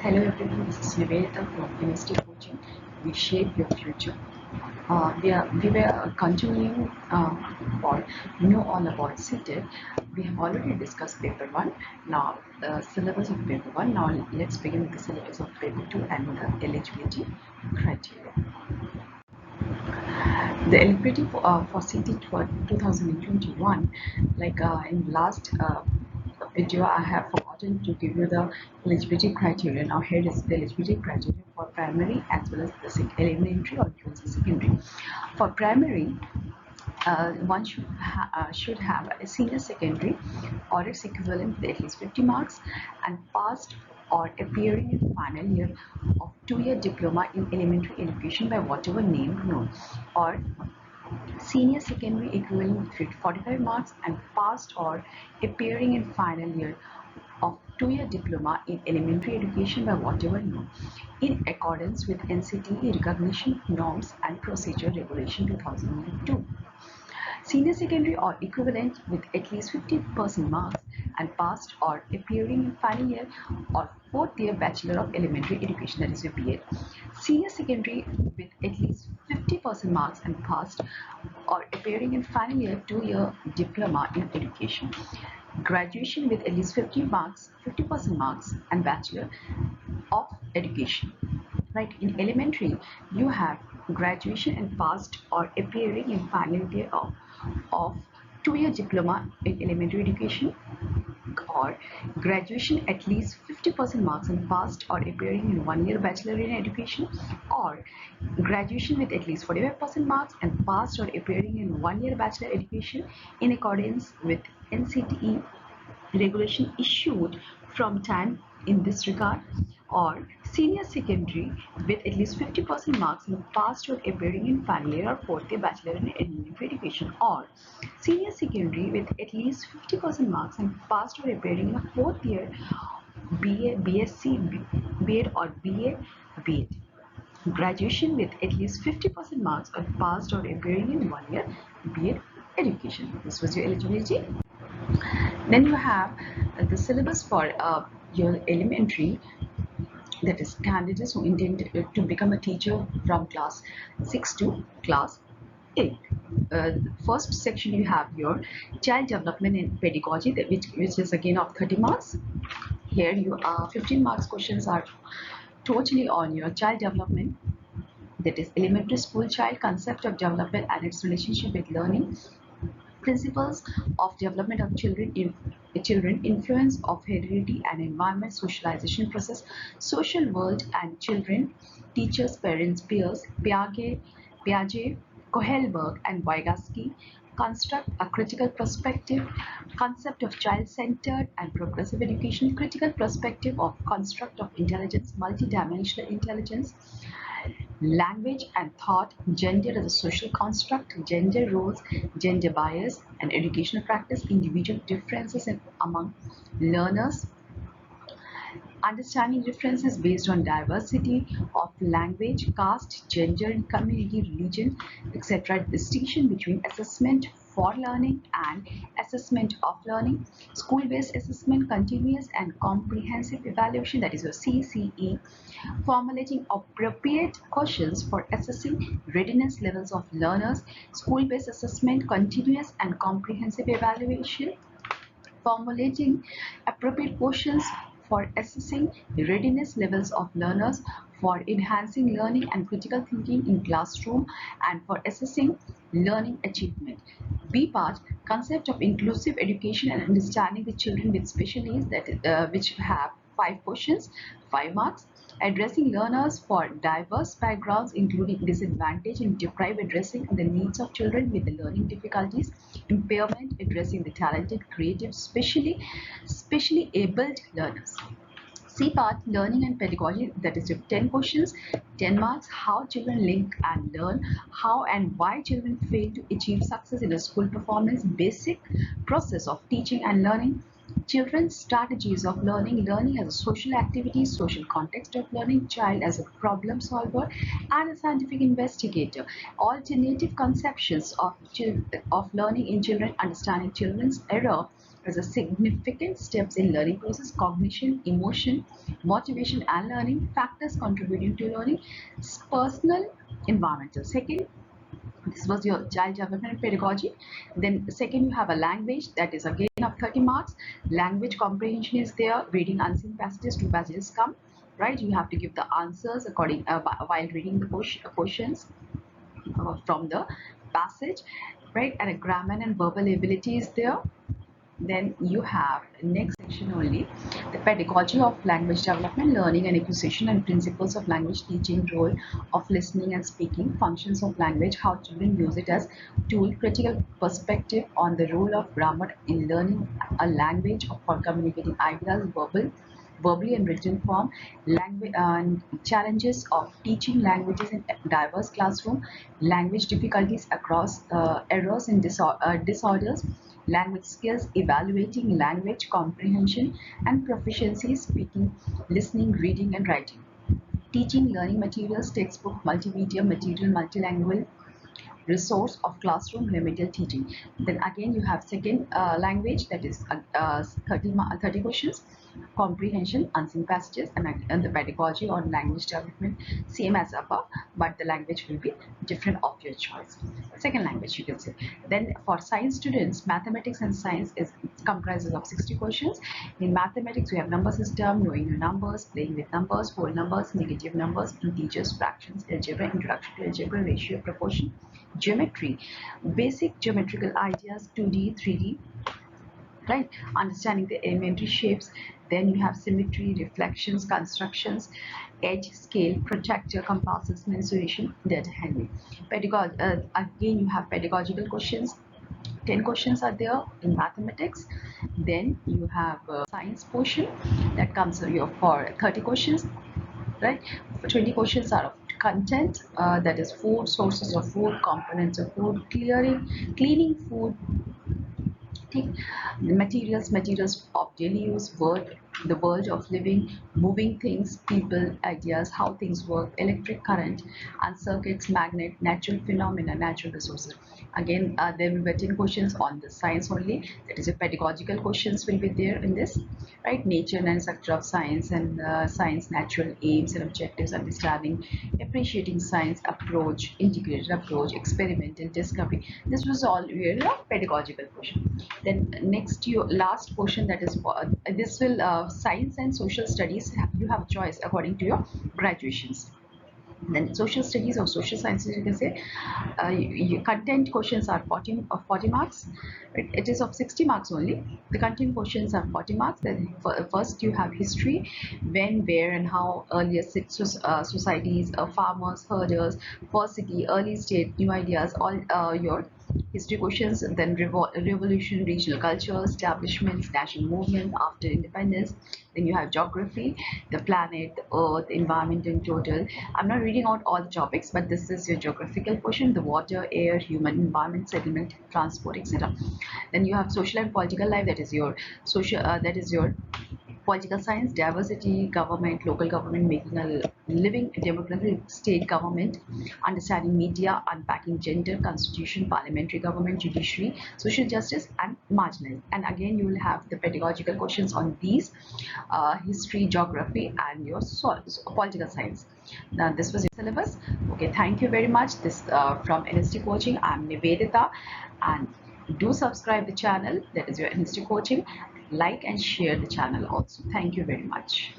Hello everyone, this is Nibedita from University Coaching. We shape your future. We were continuing for know all about Ctet. We have already discussed paper 1. Now the syllabus of paper 1. Now let's begin with the syllabus of paper 2 and the eligibility criteria. The eligibility for Ctet for 2021, like in last video I have forgotten to give you the eligibility criteria. Now here is the eligibility criteria for primary as well as the elementary or secondary. For primary, one should have a senior secondary or its equivalent with at least 50 marks and passed or appearing in final year of 2-year diploma in elementary education by whatever name known, or senior secondary equivalent with 45 marks and passed or appearing in final year of 2-year diploma in elementary education by whatever known, in accordance with NCTE recognition norms and procedure regulation 2002. Senior secondary or equivalent with at least 50% marks and passed or appearing in final year or 4th year Bachelor of Elementary Education, that is your BEd. Senior secondary with at least 50% marks and passed or appearing in final year 2-year Diploma in Education. Graduation with at least 50% marks and Bachelor of Education. Right, in elementary you have graduation and passed or appearing in final year of 2-year diploma in elementary education, or graduation at least 50% marks and passed or appearing in 1-year bachelor in education, or graduation with at least 45% marks and passed or appearing in 1-year bachelor education in accordance with NCTE regulation issued from time in this regard, or senior secondary with at least 50% marks and passed or appearing in final year or 4th year bachelor in elementary education, or senior secondary with at least 50% marks and passed or appearing in a 4th year BA, BSc, BEd or BA, BEd. Graduation with at least 50% marks or passed or appearing in 1-year BEd education. This was your eligibility. Then you have the syllabus for your elementary, that is candidates who intend to become a teacher from class 6 to class 8. First section you have your child development and pedagogy, which is again of 30 marks. Here you are 15 marks questions are totally on your child development, that is elementary school child, concept of development and its relationship with learning, principles of development of children, influence of heredity and environment, socialization process, social world and children, teachers, parents, peers, Piaget, Kohlberg and Vygotsky, construct a critical perspective, concept of child-centered and progressive education, critical perspective of construct of intelligence, multidimensional intelligence, language and thought, gender as a social construct, gender roles, gender bias and educational practice, individual differences among learners, understanding differences based on diversity of language, caste, gender and community, religion, etc. Distinction between assessment for learning and assessment of learning, school-based assessment, continuous and comprehensive evaluation, that is your CCE, formulating appropriate questions for assessing readiness levels of learners, school-based assessment, continuous and comprehensive evaluation, formulating appropriate questions for assessing readiness levels of learners, for enhancing learning and critical thinking in classroom, and for assessing learning achievement. B part, concept of inclusive education and understanding the children with special needs, that is, which have 5 questions, 5 marks. Addressing learners for diverse backgrounds including disadvantage and deprived, addressing the needs of children with the learning difficulties, impairment, addressing the talented, creative, specially abled learners. C part, learning and pedagogy, that is your 10 questions, 10 marks. How children link and learn, how and why children fail to achieve success in a school performance, basic process of teaching and learning, children's strategies of learning, learning as a social activity, social context of learning, child as a problem solver and a scientific investigator, alternative conceptions of learning in children, understanding children's error as a significant steps in learning process, cognition, emotion, motivation and learning, factors contributing to learning, personal, environmental. Second, this was your child development pedagogy. Then second, you have a language, that is again of 30 marks. Language comprehension is there. Reading unseen passages, 2 passages come, right? You have to give the answers according while reading the questions from the passage, right? And a grammar and verbal ability is there. Then you have next section only, the pedagogy of language development, learning and acquisition, and principles of language teaching, role of listening and speaking, functions of language, how children use it as tool, critical perspective on the role of grammar in learning a language for communicating ideas, verbally and written form, language and challenges of teaching languages in diverse classroom, language difficulties across errors and disorders, language skills, evaluating language comprehension and proficiency, speaking, listening, reading and writing, teaching learning materials, textbook, multimedia material, multilingual resource of classroom remedial teaching. Then again you have second language, that is 30 questions, comprehension, unseen passages, and the pedagogy on language development, same as above, but the language will be different of your choice. Second language you can say. Then for science students, mathematics and science is comprises of 60 questions. In mathematics we have number system, knowing your numbers, playing with numbers, whole numbers, negative numbers, integers, fractions, algebra, introduction to algebra, ratio, proportion, geometry, basic geometrical ideas, 2D, 3D, right? Understanding the elementary shapes. Then you have symmetry, reflections, constructions, edge, scale, protractor, compasses, mensuration, data handling. Again you have pedagogical questions. 10 questions are there in mathematics. Then you have science portion, that comes here for 30 questions, right? 20 questions are of content, that is food, sources of food, components of food, cleaning food, materials of daily use, the world of living, moving things, people, ideas, how things work, electric current and circuits, magnet, natural phenomena, natural resources. Again there will be 10 questions on the science only, that is a pedagogical questions will be there in this, right? Nature and structure of science, and science, natural aims and objectives, understanding, appreciating science, approach, integrated approach, experimental discovery. This was all really a pedagogical question. Then next, your last portion, that is for this will science and social studies, you have a choice according to your graduations. Then social studies or social sciences you can say, your content questions are 40 marks. It is of 60 marks only. The content questions are 40 marks. Then first you have history, when, where and how earliest societies, farmers, herders, first city, early state, new ideas, all your history questions. Then revolution, regional culture, establishments, national movement after independence. Then you have geography, the planet, the earth, environment in total. I'm not reading out all the topics, but this is your geographical portion, the water, air, human, environment, settlement, transport, etc. Then you have social and political life, that is your political science, diversity, government, local government, making a living democratic state government, understanding media, unpacking gender, constitution, parliamentary government, judiciary, social justice, and marginal. And again, you will have the pedagogical questions on these, history, geography, and your political science. Now, this was your syllabus. Okay, thank you very much. This from NST Coaching. I'm Nibedita, and do subscribe the channel, that is your NST Coaching. Like and share the channel also. Thank you very much.